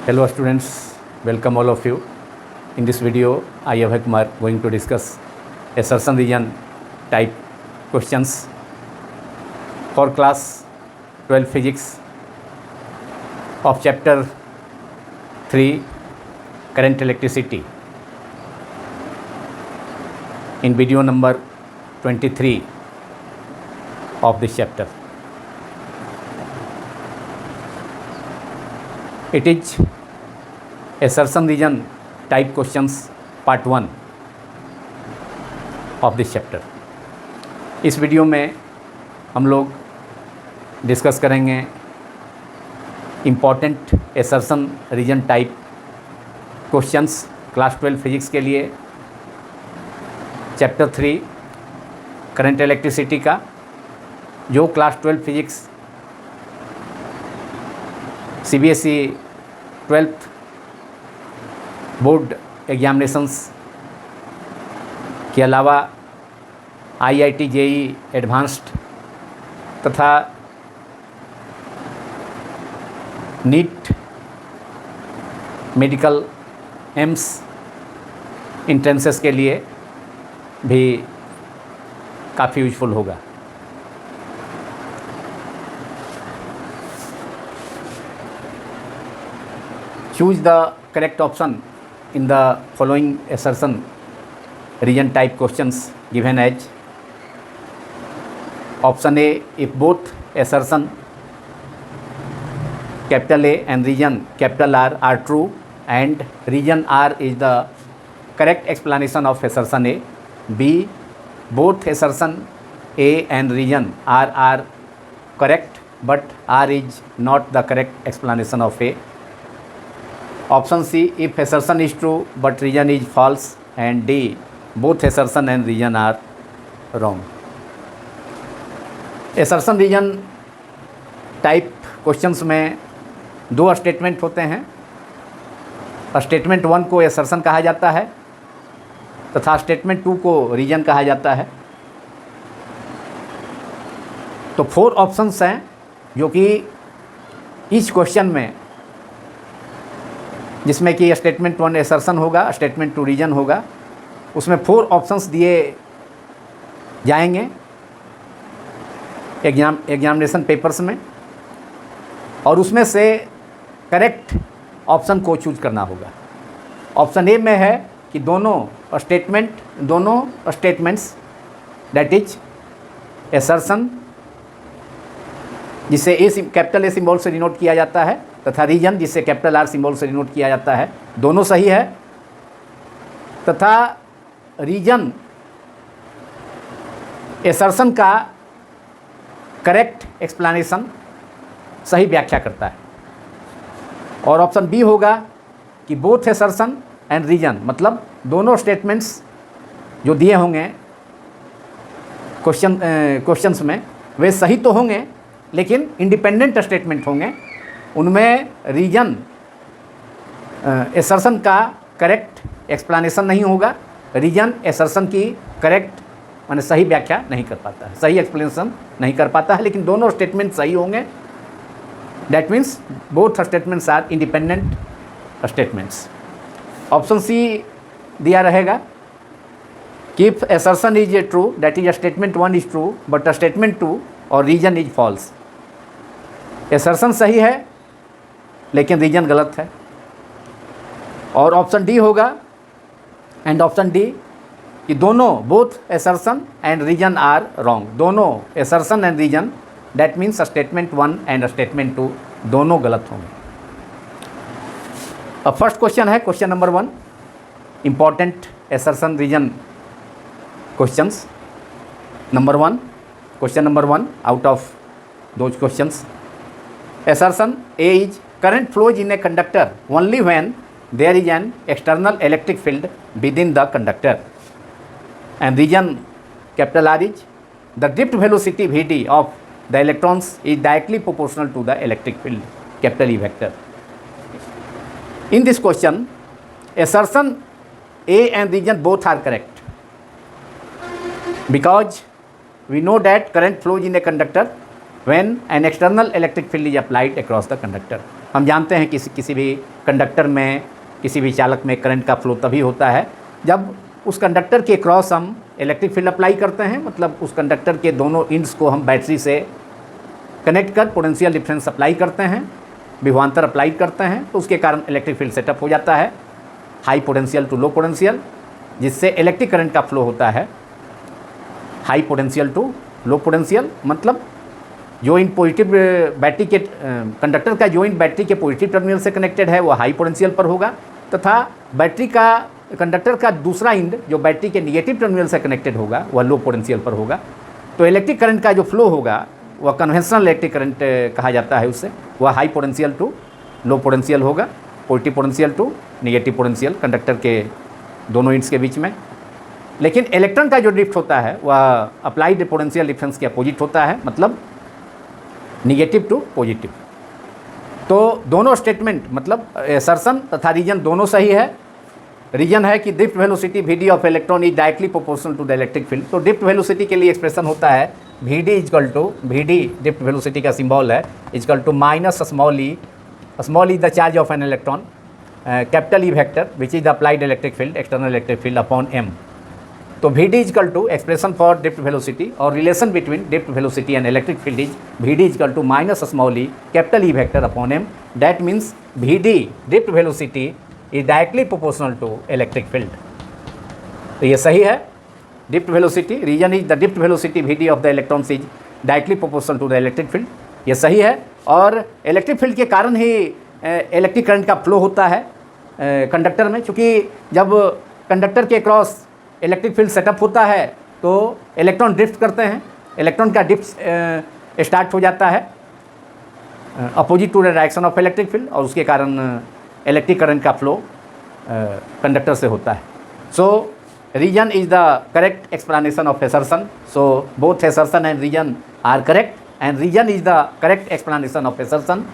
Hello students, welcome all of you. In this video, I Abhay Kumar going to discuss assertion region type questions for class 12 physics of chapter 3 current electricity. In video number 23 of this chapter. It is assertion region type questions part 1 of this chapter. इस video में हम लोग discuss करेंगे important assertion region type questions class 12 physics के लिए chapter 3 current electricity का, जो class 12 physics CBSE 12th board examinations के अलावा IIT JEE एडवांस्ड तथा नीट मेडिकल एम्स इंट्रेंसेस के लिए भी काफ़ी यूजफुल होगा. Choose the correct option in the following assertion region type questions given as option A, if both assertion capital A and region capital R are true and region R is the correct explanation of assertion A. B, both assertion A and region R are correct but R is not the correct explanation of A. Option C, if assertion is true but region is false, and D, both assertion and region are wrong. assertion region type questions में दो statement होते हैं. Statement 1 को assertion कहा जाता है तथा statement 2 को रीजन कहा जाता है. तो 4 ऑप्शंस हैं जो कि इस क्वेश्चन में, जिसमें कि स्टेटमेंट 1 assertion होगा, स्टेटमेंट 2 रीजन होगा, उसमें 4 ऑप्शंस दिए जाएंगे एग्जामिनेशन पेपर्स में, और उसमें से करेक्ट ऑप्शन को चूज करना होगा. ऑप्शन ए में है कि दोनों स्टेटमेंट्स दैट इज assertion, जिसे कैपिटल ए सिंबल से डिनोट किया जाता है, तथा रीजन जिसे कैपिटल आर सिंबल से डिनोट किया जाता है, दोनों सही है. तथा रीजन assertion का करेक्ट एक्सप्लेनेशन, सही व्याख्या करता है. और ऑप्शन बी होगा कि बोथ assertion एंड रीजन, मतलब दोनों स्टेटमेंट्स जो दिए होंगे क्वेश्चंस में, वे सही तो होंगे लेकिन इंडिपेंडेंट स्टेटमेंट होंगे. उनमें रीजन assertion का करेक्ट एक्सप्लेनेशन नहीं होगा. रीजन assertion की करेक्ट माने सही व्याख्या नहीं कर पाता है, सही एक्सप्लेनेशन नहीं कर पाता है, लेकिन दोनों स्टेटमेंट सही होंगे. That means both statements are independent statements. Option C दिया रहेगा कि if assertion is true, that is statement 1 is true but statement 2 और रीजन इज फॉल्स. assertion सही है लेकिन रीजन गलत है. और ऑप्शन डी होगा, एंड ऑप्शन डी, कि दोनों both assertion and reason are wrong. दोनों assertion and reason, that means statement 1 and statement 2 दोनों गलत होंगे. अब फर्स्ट क्वेश्चन है question number 1, important assertion reason questions. Number 1, question number 1 out of those questions. assertion A is current flows in a conductor only when there is an external electric field within the conductor, and region capital R is the drift velocity Vd of the electrons is directly proportional to the electric field capital E vector. In this question, assertion A and region both are correct because we know that current flows in a conductor when an external electric field is applied across the conductor. हम जानते हैं कि किसी भी conductor में, किसी भी चालक में करंट का फ्लो तभी होता है जब उस कंडक्टर के क्रॉस हम इलेक्ट्रिक फील्ड अप्लाई करते हैं, मतलब उस कंडक्टर के दोनों इंड्स को हम बैटरी से कनेक्ट कर पोटेंशियल डिफरेंस अप्लाई करते हैं, विभवांतर अप्लाई करते हैं, तो उसके कारण इलेक्ट्रिक फील्ड सेटअप हो जाता है high potential to low potential, जिससे इलेक्ट्रिक करंट का फ्लो होता है high potential to low potential. मतलब जो इन पॉजिटिव बैटरी के कंडक्टर का जो इन बैटरी के पॉजिटिव टर्मिनल से कनेक्टेड है वो हाई पोटेंशियल पर होगा, तथा बैटरी का कंडक्टर का दूसरा इंड जो बैटरी के निगेटिव टर्मिनल से कनेक्टेड होगा वह लो पोटेंशियल पर होगा। तो इलेक्ट्रिक करंट का जो फ्लो होगा वह कन्वेंशनल इलेक्ट्रिक करंट कहा जाता है उससे, वह high potential to low potential होगा, positive potential to negative potential conductor के दोनों इंड्स के बीच में। लेकिन इलेक्ट्रॉन का जो ड्रिफ्ट होता है वह अप्लाइड पोटेंशियल डिफरेंस के अपोजिट होता है, मतलब निगेटिव टू पॉजिटिव। तो दोनों स्टेटमेंट मतलब असर्शन तथा रीजन दोनों सही है। रीजन है कि drift velocity V of electron is directly proportional to the electric field. तो ड्रिफ्ट वेलोसिटी के लिए एक्सप्रेशन होता है V D equal to, V D drift velocity का सिंबल है, equal to minus small E the charge of an electron, capital E vector which is the applied electric field, external electric field upon M. तो V D equal to expression for drift velocity और relation between drift velocity and electric field is V D equal to minus small E capital E vector upon M. That means V D drift velocity is directly proportional to electric field. तो ये सही है। Drift velocity, reason is the drift velocity V D of the electrons is directly proportional to the electric field, ये सही है। और electric field के कारण ही इलेक्ट्रिक करंट का फ्लो होता है कंडक्टर में, क्योंकि जब कंडक्टर के क्रॉस इलेक्ट्रिक फील्ड सेटअप होता है तो इलेक्ट्रॉन ड्रिफ्ट करते हैं, इलेक्ट्रॉन का ड्रिफ्ट स्टार्ट हो जाता है opposite to the direction of electric field, और उसके कारण इलेक्ट्रिक करंट का फ्लो कंडक्टर से होता है। So reason is the correct explanation of assertion. So both assertion and reason are correct and reason is the correct explanation of assertion.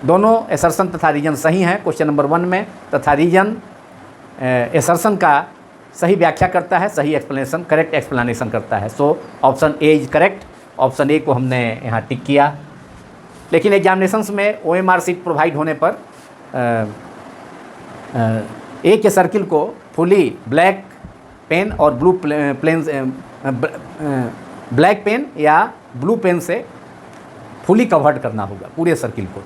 दोनों assertion तथा reason सही हैं क्वेश्चन नंबर 1 में, तथा रीजन असर्शन का सही व्याख्या करता है, सही एक्सप्लेनेशन, करेक्ट एक्सप्लेनेशन करता है। So option A is correct. Option A को हमने यहाँ टिक किया। लेकिन एग्जामिनेशंस में OMR सीट प्रोवाइड होने पर ए के सर्किल को फुली ब्लैक पेन और ब्लू ब्लैक पेन या ब्लू पेन से फुली कवर्ड करना होगा पूरे सर्किल को।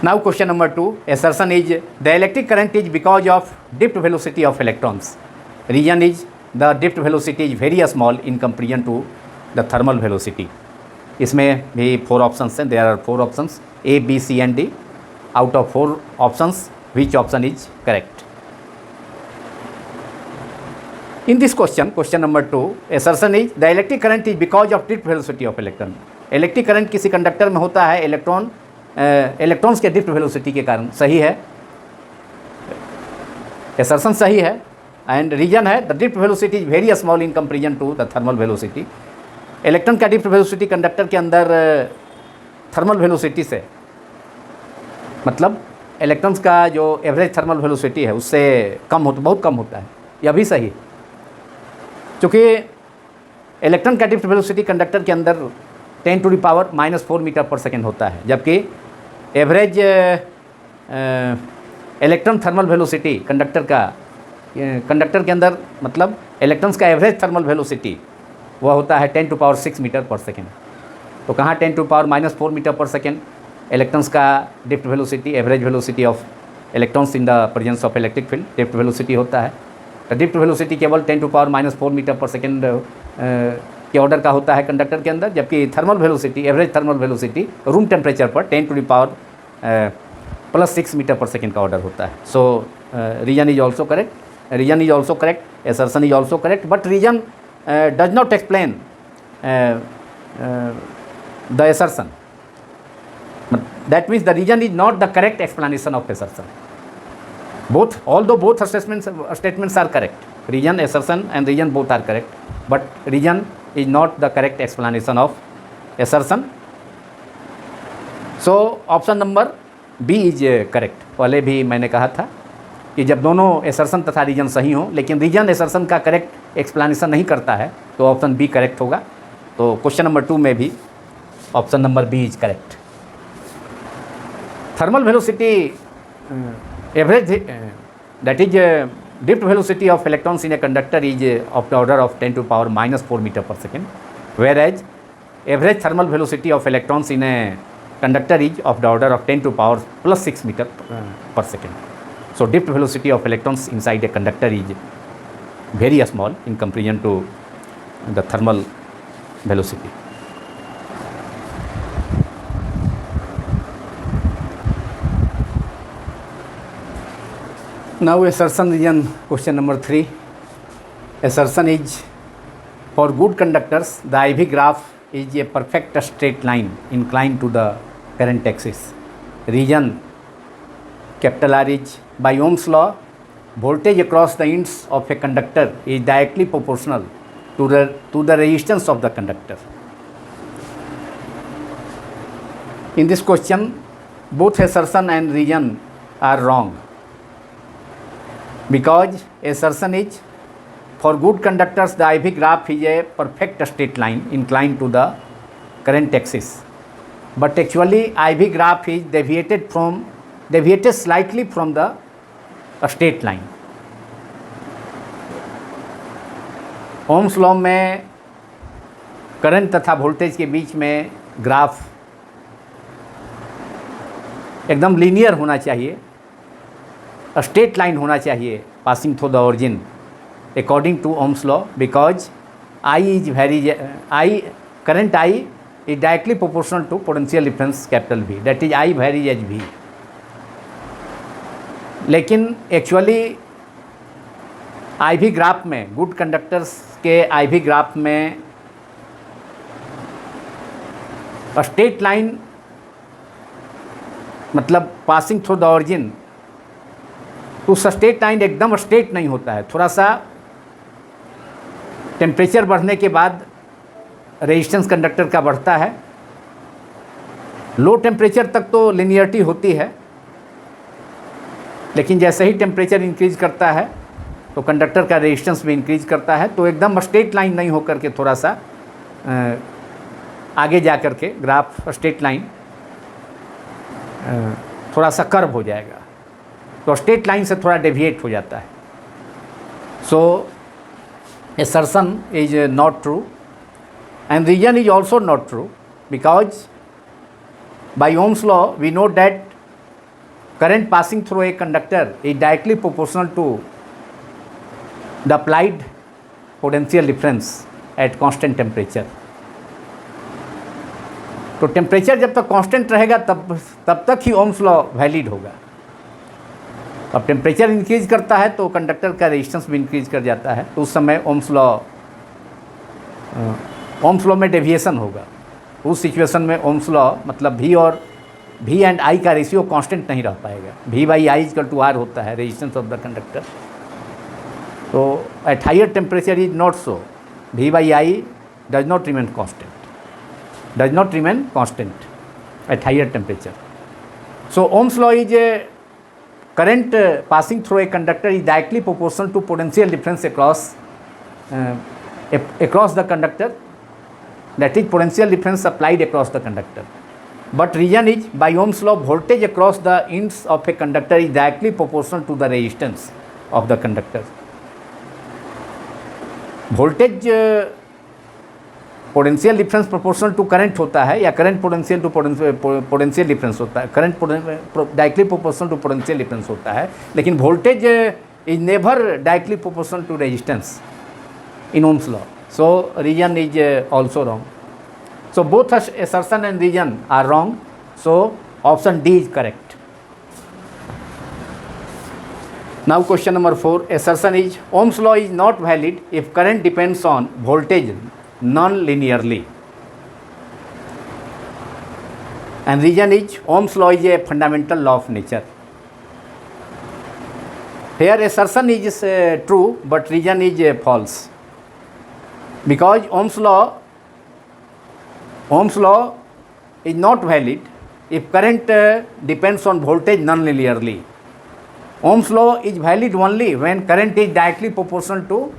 Now question number 2, assertion is the electric current is because of drift velocity of electrons. Reason is the drift velocity is very small in comparison to the thermal velocity. इसमें भी 4 options हैं, there are 4 options A, B, C and D. Out of 4 options, which option is correct? In this question, question number 2, assertion is the electric current is because of drift velocity of electron. Electric current किसी conductor में होता है electrons के drift velocity के कारण। सही है, assertion सही है। एंड रीजन है the drift velocity is very small in comparison to the thermal velocity. Electron का ड्रिफ्ट वेलोसिटी कंडक्टर के अंदर थर्मल वेलोसिटी से, मतलब इलेक्ट्रॉन्स का जो एवरेज थर्मल वेलोसिटी है उससे कम होता, बहुत कम होता है। यह भी सही, क्योंकि इलेक्ट्रॉन का ड्रिफ्ट वेलोसिटी कंडक्टर के अंदर 10⁻⁻⁴ मीटर पर सेकेंड होता है, जबकि average electron thermal velocity conductor के अंदर, मतलब इलेक्ट्रॉन्स का एवरेज थर्मल वेलोसिटी वह होता है 10⁻⁶ मीटर पर सेकेंड। तो कहाँ 10⁻⁻⁴ मीटर पर सेकेंड इलेक्ट्रॉन्स का drift velocity, average velocity of electrons in the presence of electric field drift velocity होता है। तो ड्रिफ्ट वेलोसिटी केवल 10⁻⁻⁴ मीटर पर सेकेंड के ऑर्डर का होता है कंडक्टर के अंदर, जबकि thermal velocity, average thermal velocity room temperature पर 10⁻+6 मीटर पर सेकेंड का ऑर्डर होता है। So reason is also correct, reason is also correct, assertion is also correct, but reason does not explain the assertion. That means the reason is not the correct explanation of assertion. Both, although both statements are correct, reason, assertion and reason both are correct, but reason is not the correct explanation of assertion. So option number B is correct. पहले भी मैंने कहा था कि जब दोनों assertion तथा reason सही हों, लेकिन reason assertion का correct explanation नहीं करता है तो ऑप्शन B करेक्ट होगा। तो क्वेश्चन नंबर 2 में भी option number B is correct. thermal velocity average that is drift velocity of electrons in a conductor is of the order of 10 to the power minus 4 meter per second, whereas average thermal velocity of electrons in a conductor is of the order of 10 to the power plus 6 meter per second. So drift velocity of electrons inside a conductor is very small in comparison to the thermal velocity. Now assertion region, question number 3. Assertion is, for good conductors the IV graph is a perfect straight line inclined to the current axis. Region capital R is, by Ohm's law, voltage across the ends of a conductor is directly proportional to the resistance of the conductor. In this question, both assertion and region are wrong, because assertion is, for good conductors the IV graph is a perfect straight line inclined to the current axis, but actually IV graph is deviated slightly from the straight line. Ohm's law में current तथा voltage के बीच में graph एकदम linear होना चाहिए, straight line होना चाहिए passing through the origin according to Ohm's law, because current I is directly proportional to potential difference capital V, that is I varies as V. लेकिन actually IV graph में, good conductors के IV graph में straight line मतलब passing through the origin, तो straight line एकदम straight नहीं होता है, थोड़ा सा टेम्परेचर बढ़ने के बाद रेजिस्टेंस कंडक्टर का बढ़ता है। लो टेम्परेचर तक तो लिनियरिटी होती है, लेकिन जैसे ही टेम्परेचर इंक्रीज करता है तो कंडक्टर का रेजिस्टेंस भी इंक्रीज करता है, तो एकदम स्ट्रेट लाइन नहीं होकर के थोड़ा सा आगे जा कर के ग्राफ स्ट्रेट लाइन थोड़ा सा कर्व हो जाएगा, तो स्ट्रेट लाइन से थोड़ा डेविएट हो जाता है। सो assertion is not true and region is also not true, because by Ohm's law we know that current passing through a conductor is directly proportional to the applied potential difference at constant temperature. तो temperature जब तक constant रहेगा तब तक ही Ohm's law valid होगा। अब temperature increase करता है तो कंडक्टर का रेजिस्टेंस भी इंक्रीज कर जाता है, तो उस समय ओम्स लॉ में डेविएशन होगा। उस सिचुएशन में ओम्स लॉ मतलब V एंड I का रेशियो कांस्टेंट नहीं रह पाएगा। V/I = R होता है रेजिस्टेंस ऑफ द कंडक्टर। तो at higher temperature is not so, V/I does not remain constant at higher temperature. So Ohm's law is current passing through a conductor is directly proportional to potential difference across the conductor, that is potential difference applied across the conductor. But reason is, by Ohm's law, voltage across the ends of a conductor is directly proportional to the resistance of the conductor. Voltage potential difference proportional to current होता है, या current potential to potential difference होता है, current directly proportional to potential difference होता है, लेकिन voltage is never directly proportional to resistance in Ohm's law. So reason is also wrong. So both assertion and reason are wrong. So option D is correct. Now question number 4. Assertion is, Ohm's law is not valid if current depends on voltage non-linearly. And reason is, Ohm's law is a fundamental law of nature. Here assertion is true, but reason is false. Because Ohm's law is not valid if current depends on voltage non-linearly. Ohm's law is valid only when current is directly proportional to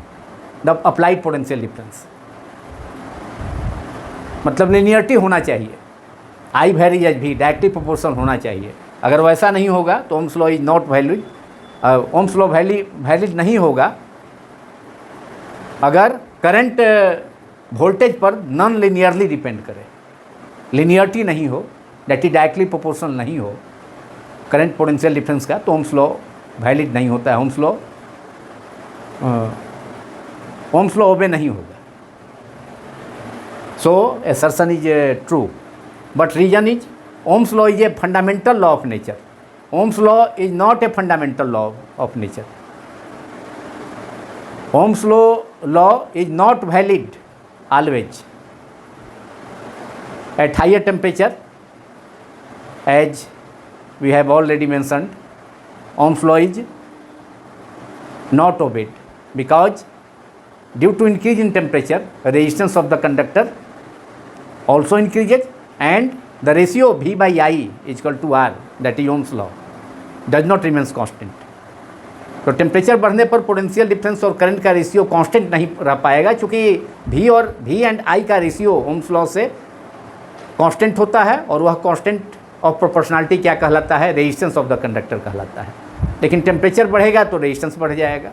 the applied potential difference. मतलब linearity होना चाहिए, I very H भी directly proportional होना चाहिए, अगर वैसा नहीं होगा तो ohms law is not valid. Ohm's law valid नहीं होगा अगर करंट वोल्टेज पर नॉन लीनियरली डिपेंड करे, लीनियरिटी नहीं हो, दैट इज डायरेक्टली प्रोपोर्शनल नहीं हो करंट पोटेंशियल डिफरेंस का, तो ओम्स लॉ वैलिड नहीं होता है। ओम्स लॉ ओबे नहीं होगा। So assertion is true, but reason is Ohm's law is a fundamental law of nature. Ohm's law is not a fundamental law of nature. Ohm's law is not valid always at higher temperature, as we have already mentioned. Ohm's law is not obeyed because due to increase in temperature, resistance of the conductor also increases, and the ratio V by I is equal to R, that is Ohm's law, does not remains constant. तो temperature बढ़ने पर potential difference और current का ratio constant नहीं रह पाएगा, क्योंकि V and I का रेशियो ओम्स लॉ से कांस्टेंट होता है, और वह कांस्टेंट ऑफ प्रोपोर्शनलिटी क्या कहलाता है? रेजिस्टेंस ऑफ द कंडक्टर कहलाता है। लेकिन टेम्परेचर बढ़ेगा तो रेजिस्टेंस बढ़ जाएगा,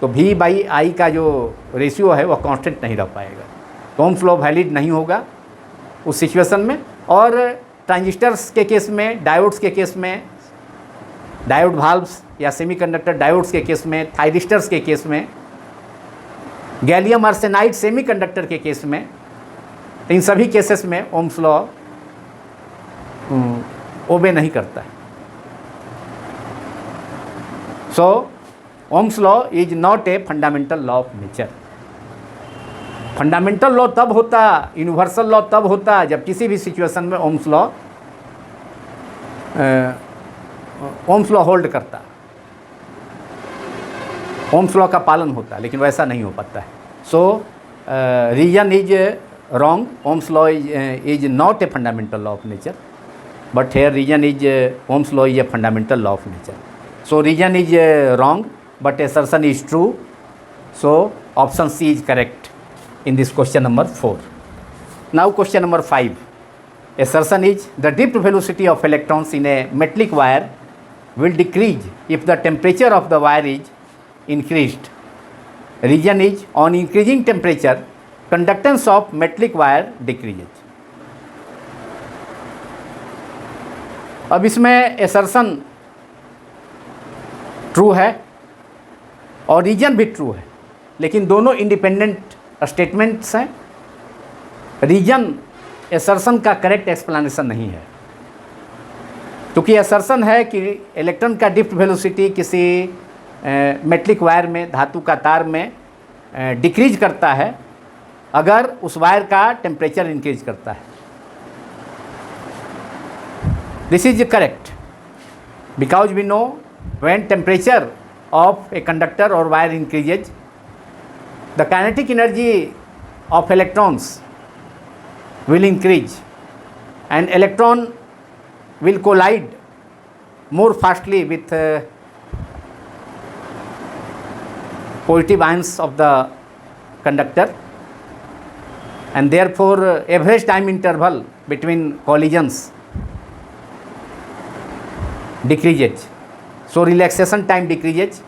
तो V बाई I का जो रेशियो है वह कांस्टेंट नहीं रह पाएगा, तो ओम्स लॉ वैलिड नहीं होगा उस सिचुएशन में। और ट्रांजिस्टर्स के केस में, डायोड्स के केस में, डायोड वाल्व्स या सेमीकंडक्टर डायोड्स के केस में, थायरिस्टर्स के केस में, गैलियम आर्सेनाइड सेमीकंडक्टर के केस में, इन सभी केसेस में ओम्स लॉ ओबे नहीं करता है। So Ohm's law is not a fundamental law of nature. Fundamental law तब होता, यूनिवर्सल लॉ तब होता जब किसी भी सिचुएशन में ओम्स लॉ होल्ड करता, ओम्स लॉ का पालन होता, लेकिन वैसा नहीं हो पाता है। So reason is wrong, Ohm's law is not a fundamental law of nature, but here reason is Ohm's law is a fundamental law of nature. So reason is wrong but assertion is true, so option C is correct in this question number 4. Now question number 5. Assertion is the drift velocity of electrons in a metallic wire will decrease if the temperature of the wire is increased. Reason is on increasing temperature, conductance of metallic wire decreases. अब इसमें assertion true है और reason भी true है, लेकिन दोनों independent statements हैं। Reason assertion का करेक्ट एक्सप्लेनेशन नहीं है, क्योंकि assertion है कि इलेक्ट्रॉन का ड्रिफ्ट वेलोसिटी किसी मेटलिक वायर में, धातु का तार में डिक्रीज करता है अगर उस वायर का टेम्परेचर इंक्रीज करता है। This is correct because we know when temperature of a conductor or wire increases, the kinetic energy of electrons will increase and electron will collide more fastly with positive ions of the conductor, and therefore average time interval between collisions decreases. So relaxation time decreases.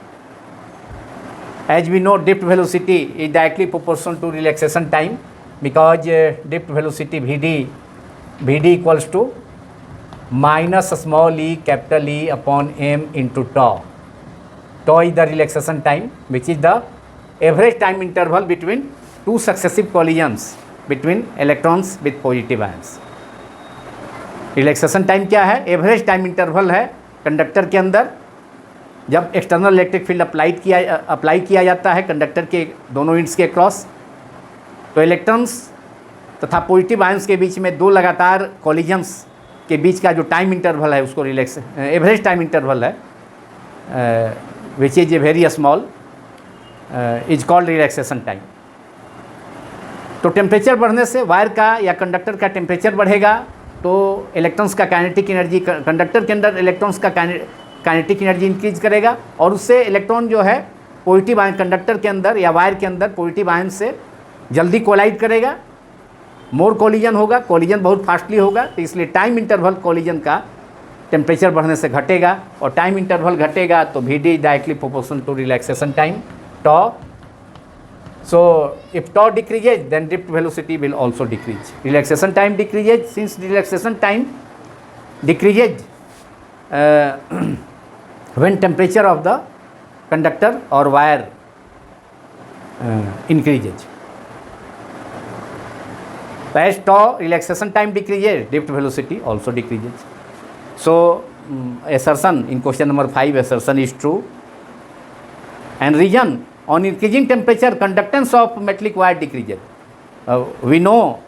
As we know, drift velocity is directly proportional to relaxation time, because drift velocity Vd equals to minus small e capital E upon m into tau. Tau is the relaxation time, which is the average time interval between two successive collisions between electrons with positive ions. Relaxation time क्या है? Average time interval है conductor के अंदर जब external electric field apply किया जाता है conductor के दोनों एंड्स के क्रॉस, तो इलेक्ट्रॉन्स तथा पॉजिटिव आयंस के बीच में दो लगातार कॉलिजन्स के बीच का जो टाइम इंटरवल है उसको एवरेज टाइम इंटरवल है, which is a very small, is called relaxation time. तो टेम्परेचर बढ़ने से वायर का या कंडक्टर का टेम्परेचर बढ़ेगा तो इलेक्ट्रॉन्स का काइनेटिक एनर्जी, कंडक्टर के अंदर इलेक्ट्रॉन्स का काइनेटिक एनर्जी इंक्रीज करेगा और उससे इलेक्ट्रॉन जो है पॉजिटिव आयन कंडक्टर के अंदर या वायर के अंदर पॉजिटिव आयन से जल्दी कोलाइड करेगा, मोर कोलिजन होगा, कोलिजन बहुत फास्टली होगा, तो इसलिए टाइम इंटरवल कोलिजन का टेम्परेचर बढ़ने से घटेगा और टाइम इंटरवल घटेगा तो Vd is directly proportional to relaxation time tau. So if tau decreases, then drift velocity will also decrease. Relaxation time decreases. Since relaxation time decreases when temperature of the conductor or wire increases. As tau relaxation time decreases, drift velocity also decreases. So assertion in question number 5, assertion is true. And reason, on increasing temperature, conductance of metallic wire decreases. We know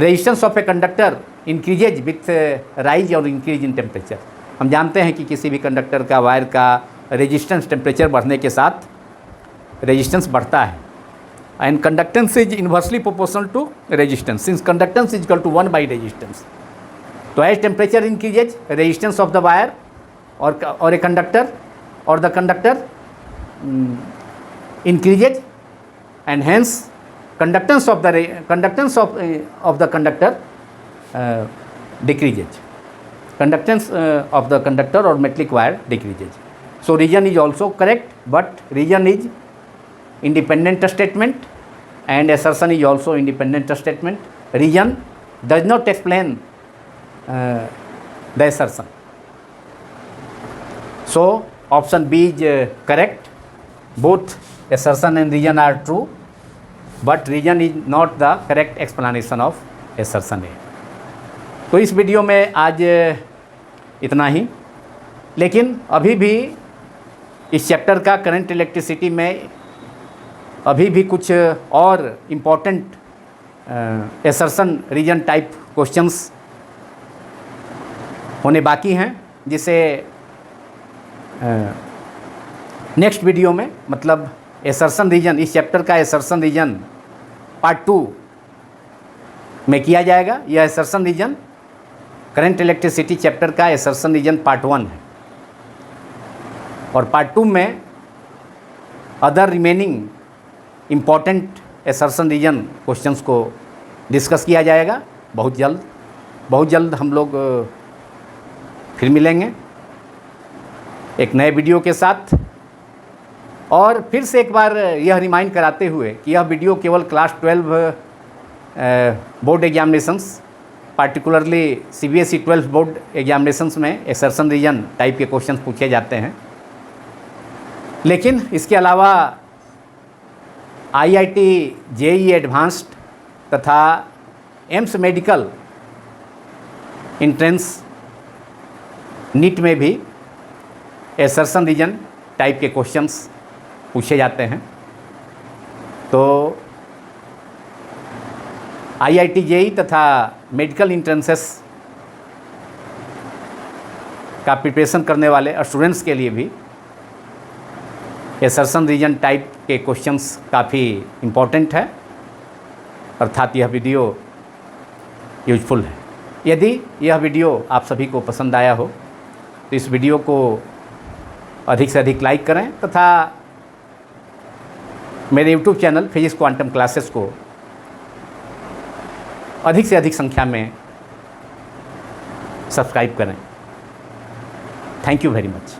resistance of a conductor increases with rise or increase in temperature. हम जानते हैं कि किसी भी conductor का wire का resistance temperature बढ़ने के साथ रेजिस्टेंस बढ़ता है. And conductance is inversely proportional to resistance since conductance is equal to 1 by resistance. तो as temperature increases, resistance of the wire और ए कंडक्टर और the conductor increases and hence conductance of the conductor decreases. Conductance of the conductor or metallic wire decreases. So region is also correct, but region is independent statement and assertion is also independent statement. Region does not explain the assertion. So option B is correct. Both assertion and region are true, but region is not the correct explanation of assertion A. तो इस video में आज इतना ही, लेकिन अभी भी इस chapter का करंट इलेक्ट्रिसिटी में अभी भी कुछ और important assertion region type questions होने बाकी हैं, जिसे नेक्स्ट वीडियो में, मतलब assertion रीजन, इस चैप्टर का assertion रीजन पार्ट 2 में किया जाएगा. यह assertion reason current electricity chapter का assertion रीजन पार्ट 1 है और पार्ट 2 में other remaining important assertion reason questions को डिस्कस किया जाएगा. बहुत जल्द हम लोग फिर मिलेंगे एक नए वीडियो के साथ. और फिर से एक बार यह रिमाइंड कराते हुए कि यह वीडियो केवल class 12 board examinations, particularly CBSE 12 board examinations में assertion रीजन टाइप के क्वेश्चंस पूछे जाते हैं. लेकिन इसके अलावा IIT JEE एडवांस्ड तथा एम्स मेडिकल एंट्रेंस नीट में भी assertion रीजन टाइप के क्वेश्चंस पूछे जाते हैं. तो IIT JEE तथा मेडिकल एंट्रेंसेस का प्रिपरेशन करने वाले स्टूडेंट्स के लिए भी assertion रीजन टाइप के क्वेश्चंस काफ़ी इम्पोर्टेंट है, अर्थात यह वीडियो यूजफुल है. यदि यह वीडियो आप सभी को पसंद आया हो तो इस वीडियो को अधिक से अधिक लाइक करें तथा मेरे YouTube channel physics quantum classes को अधिक से अधिक संख्या में सब्सक्राइब करें. Thank you very much.